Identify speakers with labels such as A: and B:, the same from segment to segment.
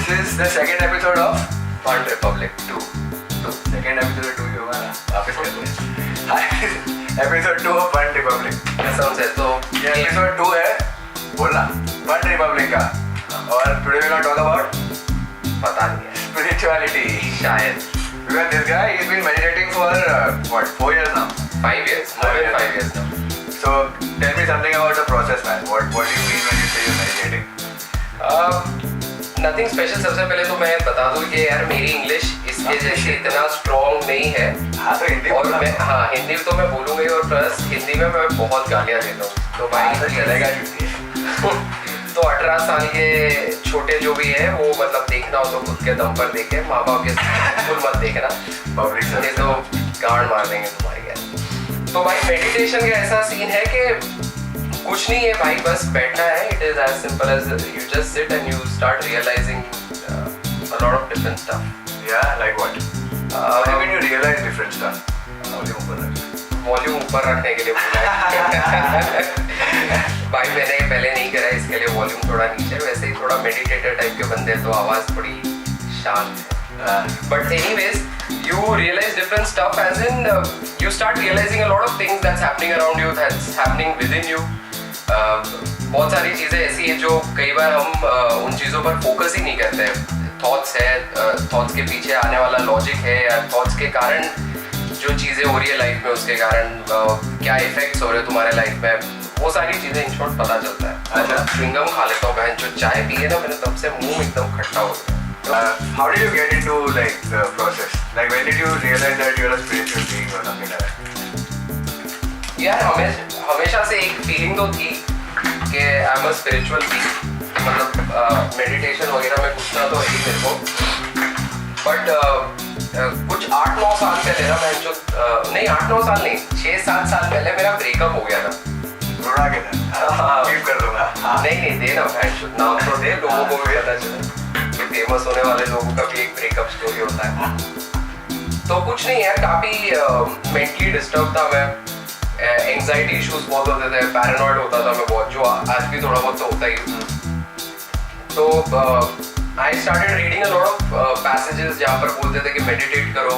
A: This is the second episode of Fun Republic 2. Second episode 2 ही होगा ना, वापस करते हैं. Hi, episode 2 of Fun Republic.
B: कसम से तो
A: ये episode 2 है, बोलना, Fun Republic का. और today we're gonna talk about
B: पता नहीं है
A: spirituality.
B: शायद
A: Because this guy he's been meditating for what 4 years now.
B: 5 years, more than 5 years now.
A: So tell me something about the process, man. What do you mean when you say you're meditating?
B: Nothing special. सबसे पहले तो मैं बता दूं कि यार मेरी English इसके जैसे इतना स्ट्रॉन्ग नहीं है.
A: हाँ तो हिंदी
B: और मैं हिंदी तो मैं बोलूँगा ही, और प्लस हिंदी में मैं बहुत गालियाँ देता हूँ. तो भाई
A: तो चलेगा.
B: तो 18 साल के छोटे जो भी है वो मतलब देखना हो तो खुद के दम पर देखे, माँ बाप के बिल्कुल मत देखना,
A: पब्लिक
B: नहीं तो गाड़ मार देंगे तुम्हारी यार. तो भाई मेडिटेशन का ऐसा सीन है कि कुछ नहीं है भाई, बस बैठना है. It is as simple as you just sit and you start realising a lot of different stuff.
A: Yeah, like what? What when you realize different stuff?
B: Volume ऊपर रखने के लिए बोला है. भाई मैंने पहले नहीं करा, इसके लिए वॉल्यूम थोड़ा नीचे. वैसे ही थोड़ा मेडिटेटर टाइप के बंदे हैं तो आवाज थोड़ी शांत है. But anyways you realize different stuff, as in you start realizing a lot of things that's happening around you, that's happening within you. बहुत सारी चीज़ें ऐसी हैं जो कई बार हम उन चीज़ों पर फोकस ही नहीं करते हैं. थॉट्स है, थॉट्स के पीछे आने वाला लॉजिक है, या थॉट्स के कारण जो चीज़ें हो रही है लाइफ में उसके कारण क्या इफेक्ट्स हो रहे हैं तुम्हारे लाइफ में, वो सारी चीज़ें इन शॉर्ट पता चलता है. अच्छा, च्युइंगम खा लेता हूँ बहन, जो चाय पिए ना मैंने तब से मुंह एकदम खट्टा हो गया.
A: How did you get into like the process? Like when did you realize that you're a spiritual being or something like that?
B: यार हमेशा से एक फीलिंग तो थी कि I am a spiritual being. मतलब मेडिटेशन वगैरह में कुछ ना तो है ही मेरे को. बट कुछ 8-9 साल पहले ना मैं जो नहीं 8-9 साल नहीं 6-7 साल पहले मेरा ब्रेकअप हो गया था.
A: रोना के था. लीव कर दूंगा.
B: नहीं देना बहन, नाम तो दे, लोगों को भी पता चले. फेमस होने वाले लोगों का भी एक ब्रेकअप स्टोरी होता है. तो कुछ नहीं यार, काफ़ी मेंटली डिस्टर्ब था मैं. एंजाइटी इश्यूज बहुत होते थे, पैरानॉइड होता था मैं बहुत, जो आज भी थोड़ा बहुत तो होता ही. तो I started reading a lot of passages जहाँ पर बोलते थे कि मेडिटेट करो,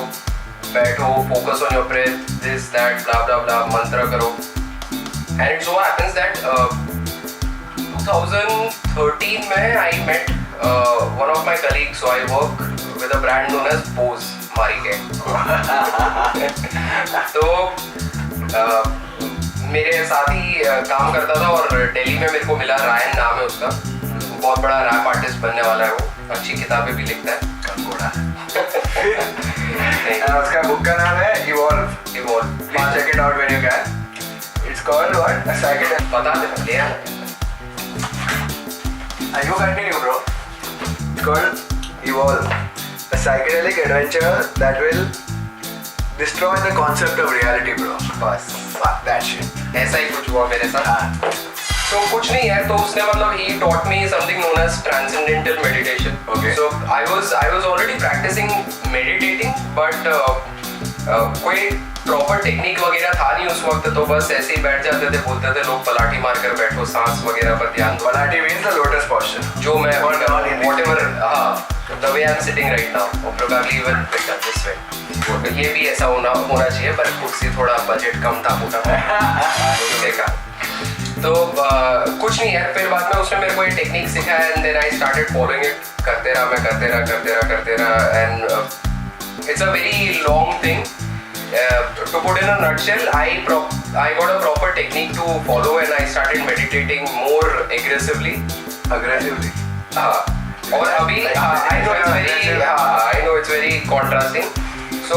B: बैठो, focus on your breath, this that blah blah blah, mantra करो. And it so happens that 2013 में I met one of my colleagues. So I work with a brand known as Bose Marike. तो मेरे साथ ही काम करता था और दिल्ली में मेरे को मिला. रायन नाम है उसका, बहुत बड़ा रैप आर्टिस्ट बनने वाला है वो, अच्छी किताबें भी लिखता है.
A: कंगोड़ा. उसका बुक का नाम है Evolve. Please check it out when you can. It's called what? A psychedelic.
B: बता दे, ले आना.
A: You continue, bro. It's called Evolve, a psychedelic adventure that will destroy the concept of reality, bro.
B: बस
A: Fuck that shit.
B: ऐसा ही कुछ हुआ मेरे साथ.
A: हाँ.
B: तो कुछ नहीं है, तो उसने मतलब he taught me something known as transcendental meditation.
A: Okay.
B: So I was already practicing meditating, but कोई प्रॉपर टेक्निक वगैरह था नहीं उस वक्त. तो बस ऐसे ही बैठ जाते थे, बोलते थे लोग पलाटी मारकर बैठो, सांस वगैरह पर ध्यान दो.
A: Palati means the lotus posture.
B: जो मैं whatever, the way I'm sitting right now, or probably even better this way. ये भी ऐसा होना चाहिए, पर कुर्सी थोड़ा बजट कम था पूरा. देखा तो कुछ नहीं है. फिर बाद में उसने मेरे को ये टेक्निक सिखाया, and then I started following it. करते रहा. And it's a very long thing. To put in a nutshell, I got a proper technique to follow, and I started meditating more aggressively.
A: aggressively.
B: हाँ और अभी I know it's very contrasting. So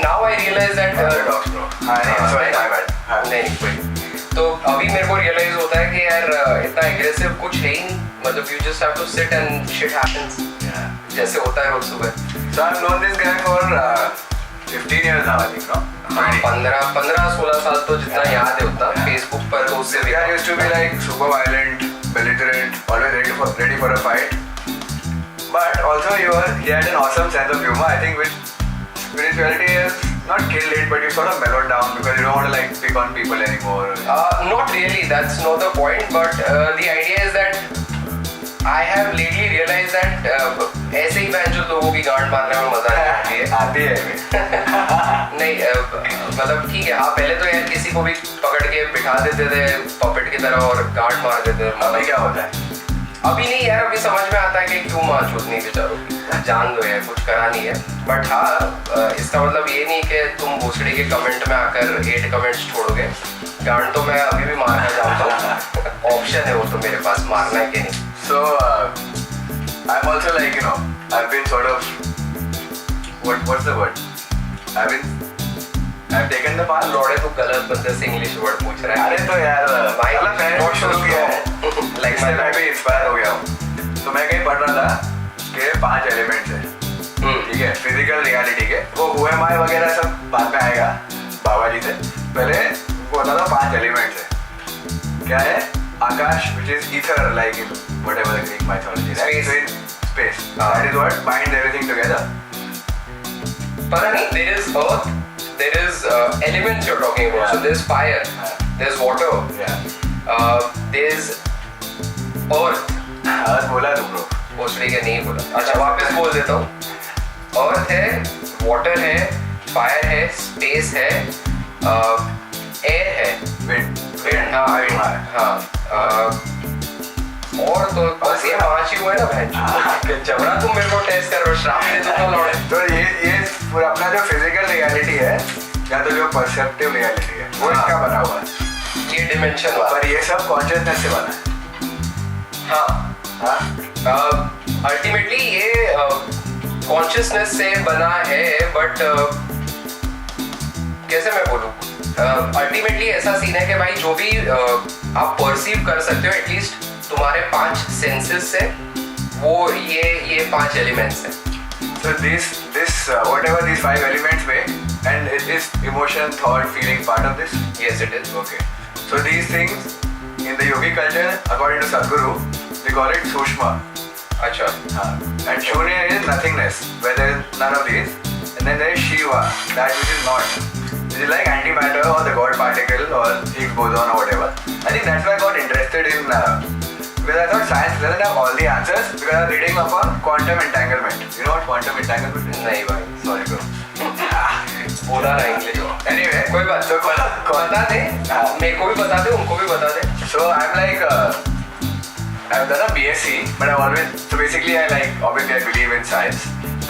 B: now I realize that
A: Dogs, bro. Sorry, my bad.
B: नहीं कोई तो अभी मेरे को realise होता है कि यार इतना एग्रेसिव कुछ है ही नहीं मतलब you just have to sit and shit happens
A: Yeah.
B: जैसे होता है रोज सुबह
A: So I've known this guy for 15 years now, I think, no?
B: हाँ 15-16 साल तो जितना याद है उतना फेसबुक पर तो उससे
A: This guy used to be like super violent, belligerent, always ready for a fight. But also he had an awesome sense of humor. I think which spirituality has not killed it, but you sort of mellowed down because you don't want to like pick on people anymore.
B: Not really, that's not the point, but the idea is that I have lately realized that ऐसे ही बहन जो लोगों की गांड मारने में मजा आती है
A: आती है
B: नहीं मतलब ठीक है हाँ पहले तो यार किसी को भी पकड़ के बिठा देते थे पपेट की तरह और गांड मार देते थे
A: अभी क्या होता है
B: अभी नहीं यार अभी समझ में आता है कि क्यों मार छूटनी बेचारों की जान दो यार कुछ करा नहीं है बट हाँ इसका मतलब ये नहीं कि तुम भोसड़ी के कमेंट में आकर 8 कमेंट्स छोड़ोगे गांड तो मैं अभी भी मारना चाहता हूँ ऑप्शन है वो तो मेरे पास मारना है कि नहीं
A: So I'm also like I've been sort of what's the word I've taken the path
B: लौड़े तो गलत बंदे से इंग्लिश वर्ड पूछ रहा है
A: अरे तो यार
B: भाई
A: मैंने नोट शुरू किया है
B: लाइक
A: मैं भी इंस्पायर हो गया हूँ तो मैं कहीं पढ़ रहा था कि 5 एलिमेंट्स है ठीक है फिजिकल रियलिटी के वो OMI वगैरह सब बाद में आएगा बाबा जी से पहले वो होता था 5 एलिमेंट्स है क्या है आकाश which is ether like in whatever the Greek mythology right? Space that is what binds everything together
B: पता नहीं there is earth there is elements you're talking about so there's fire there's water there's earth
A: बोला तुम लोग
B: भोसड़ी के नहीं बोला अच्छा वापस बोल देता हूँ अर्थ है वाटर है फायर है स्पेस है एयर है
A: विंड
B: विंड हाँ और तो बस ये 5 ही हुए ना बहन जबरा तुम मेरे को टेस्ट कर रहे हो श्राप दे दो लौड़े
A: तो ये पूरा अपना जो फिजिकल रियलिटी है या तो जो परसेप्टिव रियलिटी है वो इसका बना हुआ है
B: ये डिमेंशन
A: पर ये सब कॉन्शियसनेस से बना है
B: अल्टीमेटली ये कॉन्शियसनेस से बना है बट कैसे मैं बोलूँ अल्टीमेटली ऐसा सीन है कि भाई जो भी आप परसीव कर सकते हो एटलीस्ट तुम्हारे 5 सेंसेस से वो ये 5 एलिमेंट्स हैं
A: so this whatever these 5 elements make and it is emotion thought feeling part of this
B: yes it is
A: okay so these things in the yogi culture according to Sadhguru they call it sushma
B: अच्छा
A: and shunya is nothingness where there is none of these and then there is shiva that which is not which is like antimatter or the god particle or Higgs boson or whatever I think that's why I got interested in because I thought science doesn't have all the answers because I was reading up on quantum entanglement. You know what quantum entanglement is?
B: नहीं भाई
A: Sorry bro.
B: बोला ना English
A: Anyway,
B: कोई बात
A: so
B: बता दे मेरे को भी बता दे उनको भी बता दे
A: so I'm like I've done a BSc but I've always so basically I like obviously I believe in science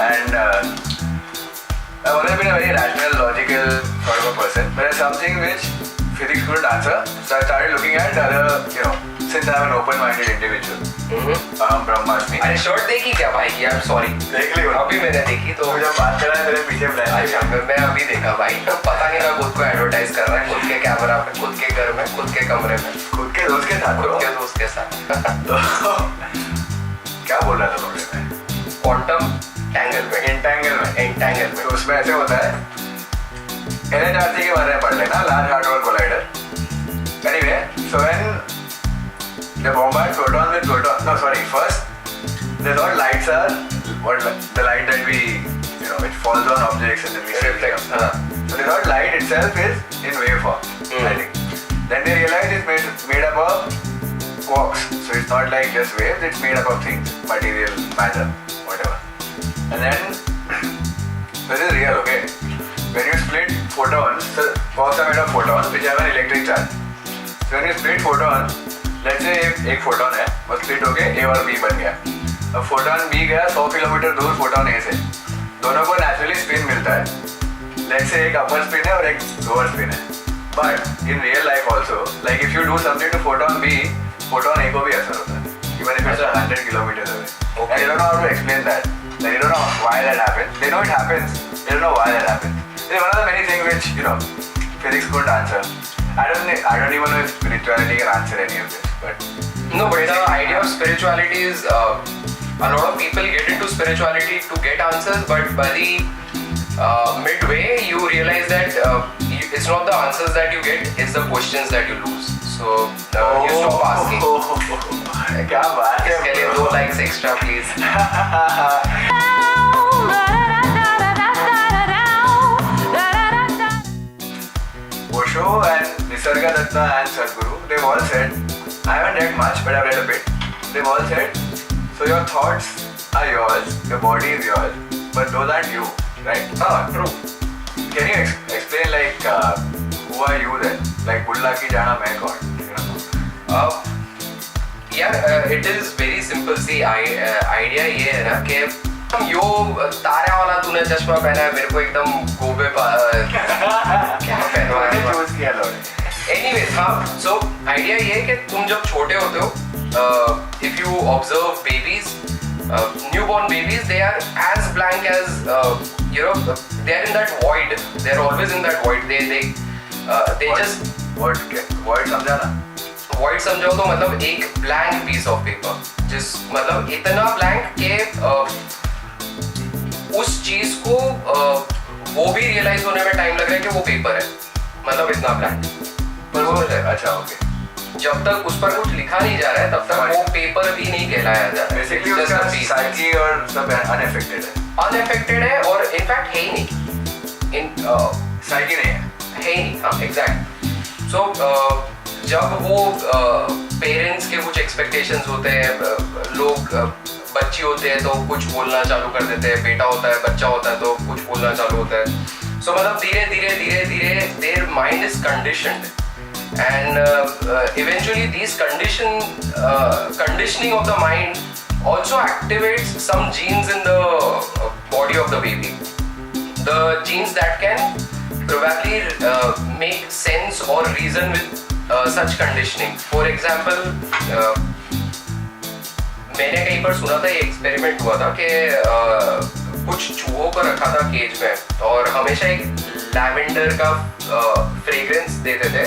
A: and I've always been a very rational, logical sort of a person but there's something which physics couldn't answer so I started looking at other since I'm an open-minded individual ब्रह्मास्मि
B: अरे shirt देखी क्या भाई यार sorry
A: देख ली
B: अभी मैंने देखी तो
A: जब बात कर रहा है मेरे पीछे
B: अच्छा मैं अभी देखा भाई पता नहीं था खुद को एडवर्टाइज कर रहा है खुद के कैमरा पे खुद के घर में खुद के कमरे में
A: खुद के दोस्त के साथ
B: खुद के दोस्त के साथ
A: तो क्या बोल रहा था तुमने मैं
B: क्वांटम एंटेंगलमेंट
A: तो उसमें ऐसे होता है LHRC के बारे में पढ़ लेना large hardware collider anyway so when the bombard proton with proton no sorry first they thought lights are what the light that we which falls on objects and then we
B: reflects
A: so they thought light itself is in waveform I think then they realized it's made up of quarks so it's not like just waves it's made up of things material matter whatever and then this is real okay when you split photons so quarks are made of photons which have an electric charge so when you split photons let's say एक photon है वो split होके A और B बन गया अब photon B गया 100 kilometre दूर फोटोन A से दोनों को नेचुरली स्पिन मिलता है let's say एक अपर स्पिन है और एक लोअर स्पिन है but in real life also like if you do something to photon B photon A को भी असर होता है even if it's 100 kilometers away.
B: Okay.
A: And they don't know how to explain that. Like, they don't know why that happens. They know it happens. They don't know why that happens. It's one of the many things which, physics couldn't answer. I don't even know if spirituality can answer any of this, but
B: No, but the idea of spirituality is a lot of people get into spirituality to get answers, but by the midway you realize that it's not the answers that you get, it's the questions that you lose. So you stop asking.
A: क्या बात है
B: इसके लिए 2 likes extra please.
A: Osho and Nisarga Datta and Sadhguru, they've all said, I haven't read much, but I've read a bit. They've all said, so your thoughts are yours, your body is yours, but those aren't you, right?
B: True.
A: Can you explain like who are you then? Like बुल्ला की जाना मैं कौन?
B: It is very simple. See, idea ये है ना कि यो तारे वाला तूने चश्मा पहना है, मेरे को एकदम गोबे क्या पहनवा है?
A: चूज किया लोगों ने.
B: Anyways, हाँ. So idea ये है कि तुम जब छोटे होते हो, if you observe babies, newborn babies, they are as blank as they are in that void. They are always in that void. They just
A: What समझाना?
B: void समझो तो मतलब एक blank piece of paper, जिस मतलब इतना blank कि उस चीज को वो भी realize होने में time लग रहा है कि वो paper है, मतलब इतना blank.
A: पर वो अच्छा ओके.
B: जब तक उस पर कुछ लिखा नहीं जा रहा है तब तक वो पेपर भी नहीं कहलाया जा रहा है.
A: Basically उसका psyche और सब unaffected है.
B: Unaffected है और in fact है ही नहीं.
A: Psyche नहीं है.
B: है ही नहीं. हाँ exact. So जब वो पेरेंट्स के कुछ एक्सपेक्टेशंस होते हैं, लोग बच्ची होते हैं तो कुछ बोलना चालू कर देते हैं, बेटा होता है बच्चा होता है तो कुछ बोलना चालू होता है. So मतलब धीरे धीरे their mind is conditioned. And eventually these conditioning of the mind also activates some genes in the body of the baby. The genes that can probably make sense or reason with such conditioning. For example, मैंने कहीं पर सुना था, ये experiment हुआ था कि कुछ चूहों को रखा था केज में और हमेशा एक लैवेंडर का फ्रेग्रेंस देते थे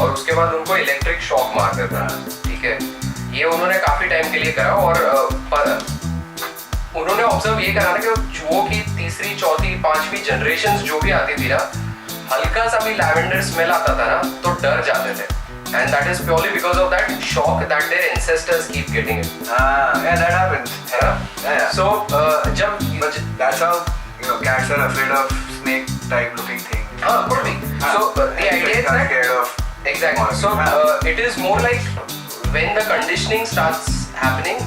B: और उसके बाद उनको इलेक्ट्रिक शॉक मारते था. ठीक है, ये उन्होंने काफी टाइम के लिए करा और उन्होंने ऑब्जर्व ये करा ना कि चूहों की तीसरी चौथी पांचवी जनरेशन जो भी आती थी ना, हल्का सा भी लैवेंडर स्मेल आता था ना तो डर जाते थे. And that is purely because of that shock that their ancestors keep getting it.
A: Yeah, that happens. Yeah.
B: So
A: but that's how cats are afraid of snake type looking things.
B: Could be. So the idea is that
A: scared of.
B: Exactly. So it is more like when the conditioning starts happening,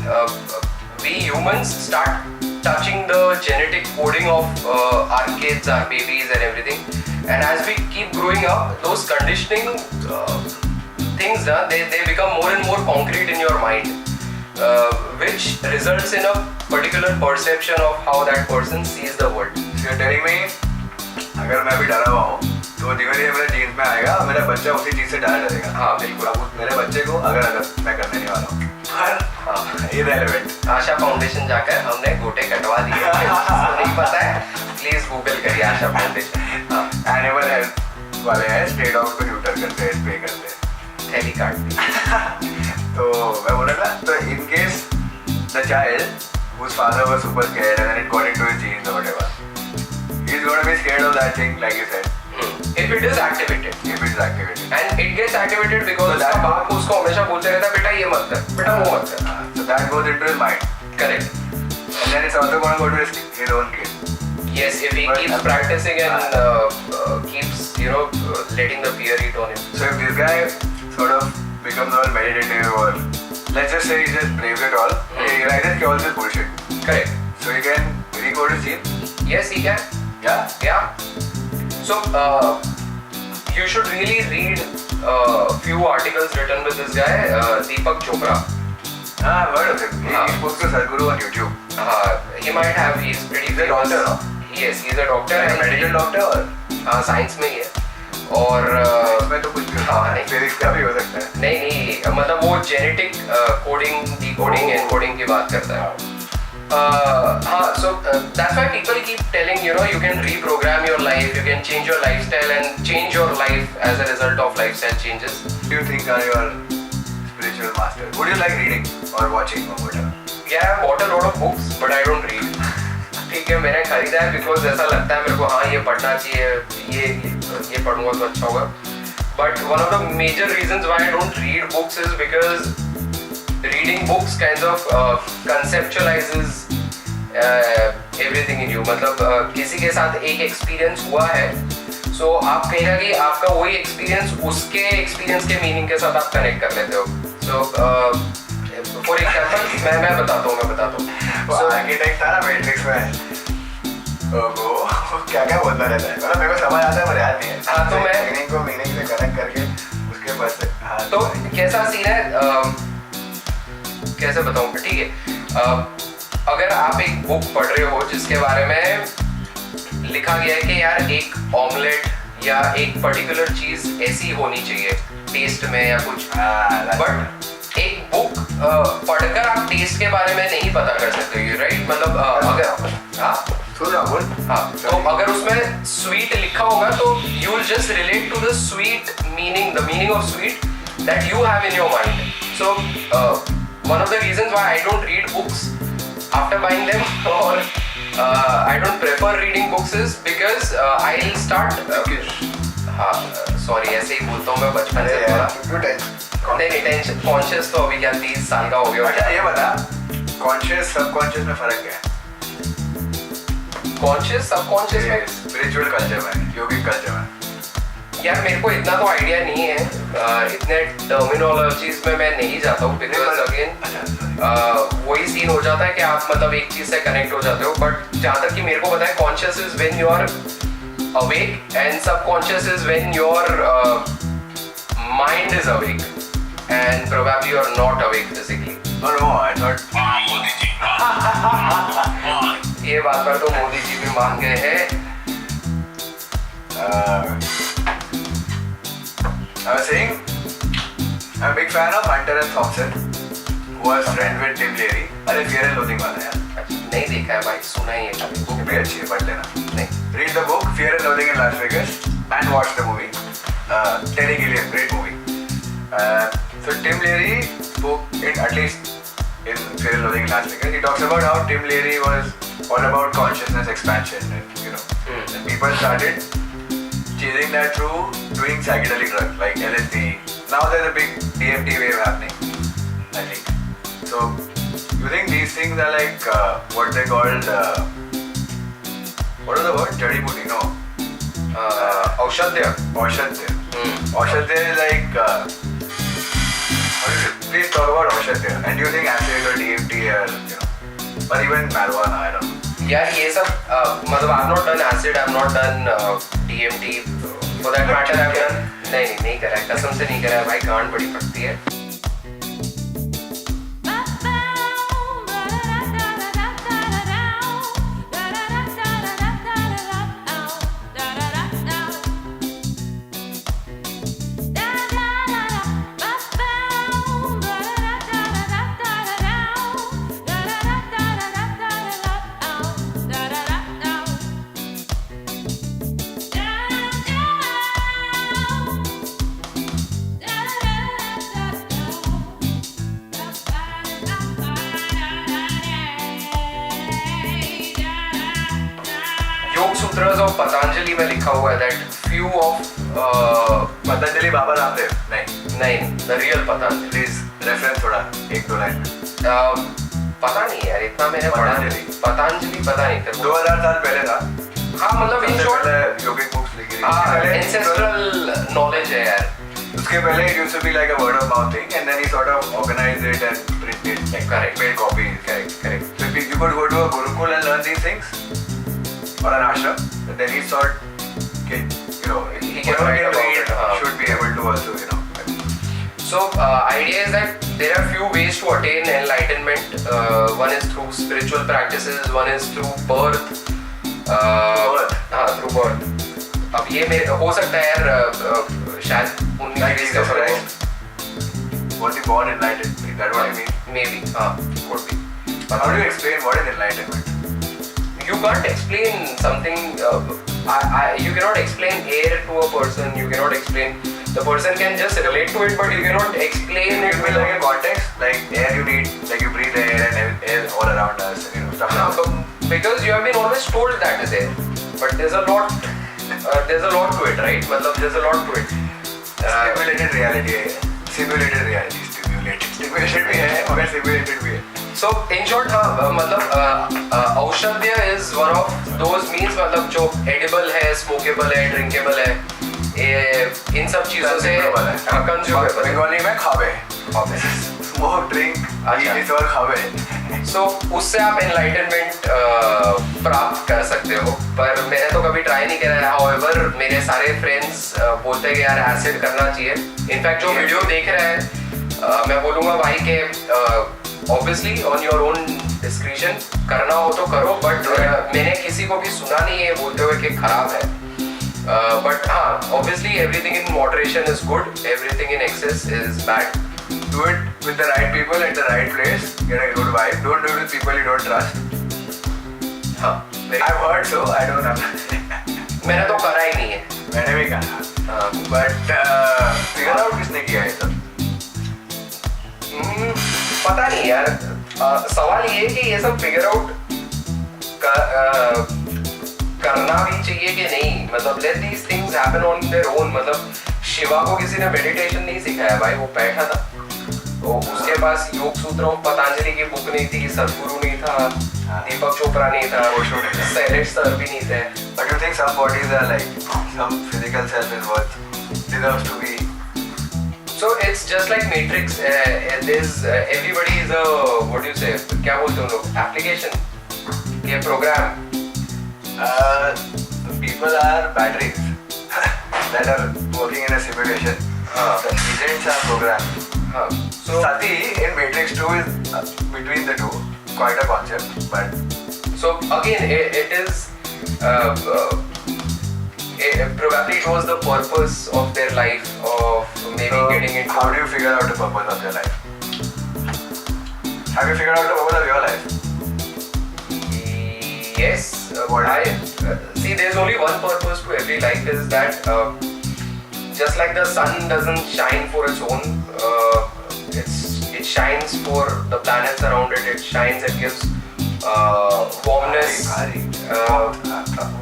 B: we humans start touching the genetic coding of our kids, our babies, and everything. And as we keep growing up, those conditioning things, they become more and more concrete in your mind, which results in a particular perception of how that person sees the world.
A: So you're telling me, अगर मैं भी डरा हुआ हूँ, तो धीरे धीरे मेरे जीन्स में आएगा, मेरा बच्चा उसी चीज से डरा डरेगा.
B: हाँ बिल्कुल.
A: अब मेरे बच्चे को अगर मैं करने नहीं वाला हूँ, irrelevant.
B: आशा फाउंडेशन जाकर हमने गोटे कटवा दिए. नहीं पता है, प्लीज गूगल करिए आशा फाउंडेशन.
A: एनिमल हेल्थ वाले हैं, स्टेट ऑफ को ट्यूटर करते हैं, पे करते हैं.
B: थैली कार्ड.
A: तो मैं बोल रहा था, तो in case the child whose father was super scared and then it got into his genes or whatever, he's going to be scared of that thing, like you said.
B: If it is activated.
A: If it is activated.
B: And it gets activated because उसका बाप उसको हमेशा बोलते रहता है, बेटा ये मत कर, बेटा वो मत कर.
A: So that goes into his mind.
B: Correct.
A: And then it's also going to go to his own kid.
B: Yes, if he keeps practicing and keeps letting the fear eat on him.
A: So if this guy sort of becomes all meditative, or let's just say he just braves it all, he realizes कि all this bullshit.
B: Correct.
A: So he can recode his gene.
B: Yes, he can. Yeah. So you should really read few articles written with this guy, Deepak Chopra.
A: I've heard of him. He spoke to Sadhguru on YouTube.
B: He might have. He's pretty
A: He's a doctor, no?
B: Yes, he's a doctor.
A: And medical doctor or?
B: Science में ही है और
A: इसमें तो कुछ भी
B: हाँ नहीं
A: physics का भी हो सकता है.
B: नहीं मतलब वो जेनेटिक कोडिंग डिकोडिंग एनकोडिंग की बात करता है. हाँ, so that's why people keep telling, you know, you can reprogram your life, you can change your lifestyle and change your life as a result of lifestyle changes.
A: What do you think are your spiritual masters? Would you like reading or watching or whatever?
B: Yeah, I bought a lot of books, but I don't read. ठीक है, मैंने खरीदा है because ऐसा लगता है मेरे को हाँ ये पढ़ना चाहिए, ये पढ़ूंगा तो अच्छा होगा. But one of the major reasons why I don't read books is because reading books kind of conceptualizes everything in you. मतलब किसी के साथ एक एक्सपीरियंस हुआ है, so आप कहीं ना कहीं आपका वही एक्सपीरियंस उसके एक्सपीरियंस के मीनिंग के साथ आप कनेक्ट कर लेते हो. So फॉर एग्जाम्पल मैं बताता हूँ.
A: वो आर्किटेक्ट था ना मैट्रिक्स में, वो क्या बोलता रहता है, मतलब मेरे को समझ आता है पर याद नहीं है.
B: हाँ, तो मैं
A: मीनिंग को मीनिंग से कनेक्ट करके उसके बाद से. हाँ,
B: तो कैसा सीन है, कैसे बताऊँ. ठीक है, अगर आप एक बुक पढ़ रहे हो जिसके बारे में लिखा गया है कि यार एक ऑमलेट या एक पर्टिकुलर चीज ऐसी होनी चाहिए टेस्ट में या कुछ, बट एक बुक पढ़कर आप टेस्ट के बारे में नहीं पता कर सकते, राइट. मतलब अगर तो अगर उसमें स्वीट लिखा होगा तो you will just relate to the sweet meaning, the meaning of sweet that you have in your mind. So one of the reasons why I don't read books after buying them or I don't prefer reading books is because I'll start sorry ऐसे ही बोलता हूँ मैं बचपन से थोड़ा. नहीं tension conscious तो अभी क्या 30 साल का हो गया.
A: अच्छा ये बता, कॉन्शियस सबकॉन्शियस में फर्क क्या है?
B: कॉन्शियस सबकॉन्शियस में
A: स्पिरिचुअल कल्चर में, योगिक कल्चर में
B: यार मेरे को इतना तो आइडिया नहीं है, इतने टर्मिनोलॉजीज में मैं नहीं जाता हूँ बिकॉज अगेन वही सीन हो जाता है कि आप मतलब एक चीज से कनेक्ट हो जाते हो. बट जहाँ तक कि मेरे को पता है conscious is when you are awake and subconscious is when your mind is awake and probably you are not awake physically.
A: No I thought
B: ये बात पर तो मोदी जी भी मान गए हैं.
A: I was saying, I'm a big fan of Hunter S. Thompson, who was friend with Tim Leary. अरे Fear and Loathing वाला यार.
B: नहीं देखा है भाई, सुना ही है.
A: बुक भी अच्छी है, पढ़ लेना.
B: नहीं.
A: Read the book Fear and Loathing in Las Vegas and watch the movie. Terry Gilliam, great movie. So Tim Leary spoke in at least in Fear and Loathing in Las Vegas. He talks about how Tim Leary was all about consciousness expansion, and you know, and people started chasing that through doing psychedelic drugs like LSD. Now there's a big DMT wave happening, I think. So, you think these things are like what they called? What is the word? Jadi booty? No.
B: औषध्य.
A: Aushadhya. Aushadhya is like. Please talk about Aushadhya. And do you think acid or DMT or you know, or even marijuana? I don't know.
B: यार ये सब मतलब I've not done acid, I've not done DMT, for that matter I've done नहीं करा है, कसम से नहीं करा है भाई, गांड बड़ी फटती है. योग सूत्रस ऑफ पतंजलि में लिखा हुआ है that few of
A: Patanjali Baba Ramdev
B: नहीं the real Patanjali.
A: Please reference थोड़ा एक दो लाइन.
B: पता नहीं यार, इतना मैंने पढ़ा नहीं. पतंजलि पता नहीं तेरे को.
A: 2000 साल पहले था.
B: हाँ मतलब इन शॉर्ट
A: योगिक बुक्स लिखी थी.
B: एंसेस्ट्रल नॉलेज है यार.
A: उसके पहले it used to be like a word of mouth thing, and then he sort of organized it and printed, like
B: Correct.
A: made copies.
B: correct.
A: So if you could go to a gurukul and learn these things, or an ashram, then he thought, okay, you know,
B: He can
A: whoever
B: write
A: can
B: about
A: read
B: it,
A: should be able to also, you know.
B: So idea is that there are few ways to attain enlightenment. One is through spiritual practices, one is through birth.
A: Birth?
B: हाँ, through birth. अब ये हो सकता है यार शायद 19
A: Like
B: series का
A: Jesus
B: फर्क
A: Christ was he born enlightened? Is that what you mean?
B: हो maybe could be.
A: How do you explain what is enlightenment?
B: You can't explain something. You cannot explain air to a person. You cannot explain. The person can just relate to it, but you cannot explain
A: It
B: it
A: will like a context, like air you need, like you breathe air and air all around us, and stuff like that.
B: Because you have been always told that is there, but there's a lot to it, right? मतलब there's a lot to it.
A: Simulated reality है, simulated reality, stimulated भी है, मगर simulated भी है.
B: So in short, मतलब औषध्य is one of those means मतलब जो edible है, smokable है, drinkable है, इन सब चीजों से consumable.
A: बंगाली में खावे. Smoke, drink, eat और खावे.
B: So उससे आप enlightenment प्राप्त कर सकते हो, पर मैंने तो कभी ट्राई नहीं करा है. However मेरे सारे friends बोलते हैं कि यार acid करना चाहिए. इनफैक्ट जो वीडियो देख रहे हैं मैं बोलूँगा भाई के obviously on your own discretion करना हो तो करो, but मैंने किसी को भी सुना नहीं है बोलते हुए कि खराब है. But हाँ, obviously everything in moderation is good, everything in excess is bad.
A: Do it with the right people at the right place. Get a good vibe. Don't do it with people you don't trust.
B: हाँ,
A: I've heard so. I don't know.
B: मैंने तो करा ही नहीं है.
A: मैंने भी कहा. But figure out किसने किया है सब.
B: पता नहीं यार. सवाल ये है कि ये सब फिगर आउट करना भी चाहिए कि नहीं. मतलब let these things happen on their own. मतलब शिवा को किसी ने मेडिटेशन नहीं सिखाया भाई, वो बैठा था. तो उसके पास योग सूत्रों पतंजलि की बुक नहीं थी, सदगुरु नहीं था, दीपक चोपड़ा नहीं था, शैलेश सर भी नहीं थे.
A: But you think some bodies are like some physical self is what deserves to be.
B: So it's just like Matrix. There's everybody is a what do you say? क्या बोलते हैं लोग? Application, ये program.
A: People are batteries that are working in a simulation. The agents are programmed.
B: So
A: Sati in Matrix 2 is between the two. Quite a concept, but
B: so again it is probably it was the purpose of their life of maybe getting into.
A: How do you figure out the purpose of their life? Have you figured out the purpose of your life?
B: Yes. See, there's only one purpose to every life, is that just like the sun doesn't shine for its own, it shines for the planets around it. It shines, it gives warmness,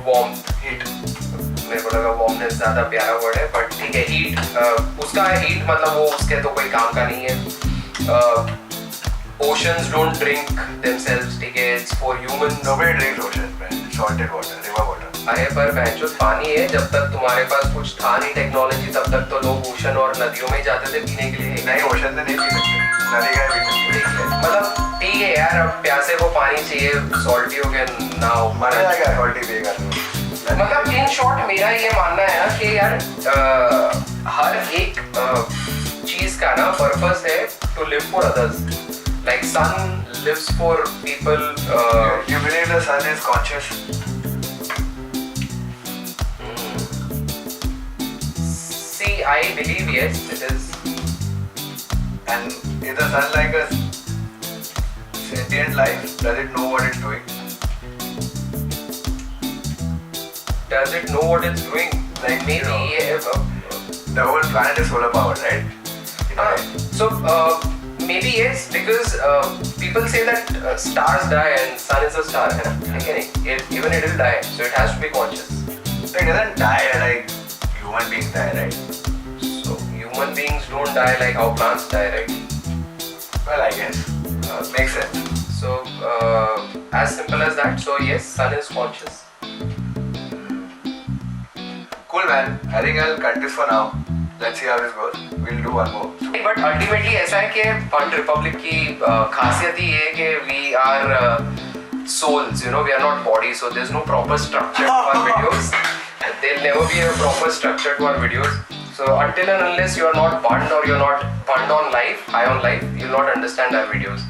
B: warmth, heat. मेरे को लगा warmness ज़्यादा प्यारा word है, but ठीक है, heat. उसका heat मतलब वो उसके तो कोई काम का नहीं है. Oceans don't drink themselves, ठीक है, it's for humans.
A: Nobody drinks ocean, man. Salted water, river water.
B: अरे पर बहनचोद पानी है. जब तक तुम्हारे पास कुछ था नहीं टेक्नोलॉजी, तब तक तो लोग ओशन और नदियों में जाते थे पीने के लिए.
A: नहीं, ओशन से नहीं पी सकते, नदी का पी सकते.
B: मतलब ठीक है यार, अब प्यासे को पानी चाहिए, सॉल्टी हो गया ना हो,
A: मर जाएगा सॉल्टी पिएगा.
B: मतलब इन शॉर्ट मेरा ये मानना है ना कि यार हर एक चीज का ना पर्पस है to live for others. Like sun lives for people.
A: You believe the sun is conscious?
B: See, I believe yes, it is.
A: And is the sun like a sentient life? Does it know what it's doing?
B: Does it know what it's doing? Like maybe
A: the whole planet is solar powered, right?
B: So maybe yes, because people say that stars die and sun is a star. Even it will die, so it has to be conscious.
A: So it doesn't die like human beings die, right?
B: So human beings don't die like how plants die, right?
A: Well, I guess makes sense.
B: So as simple as that. So yes, sun is conscious.
A: Cool, man. I think I'll cut this for now. Let's see how this goes. We'll do one more.
B: But ultimately ऐसा है कि Fun Republic की खासियत ही है कि we are souls, you know, we are not bodies, so there's no proper structure to our videos. There'll never be a proper structure to our videos. So until and unless you are not bunned or you're not bunned on life, high on life, you'll not understand our videos.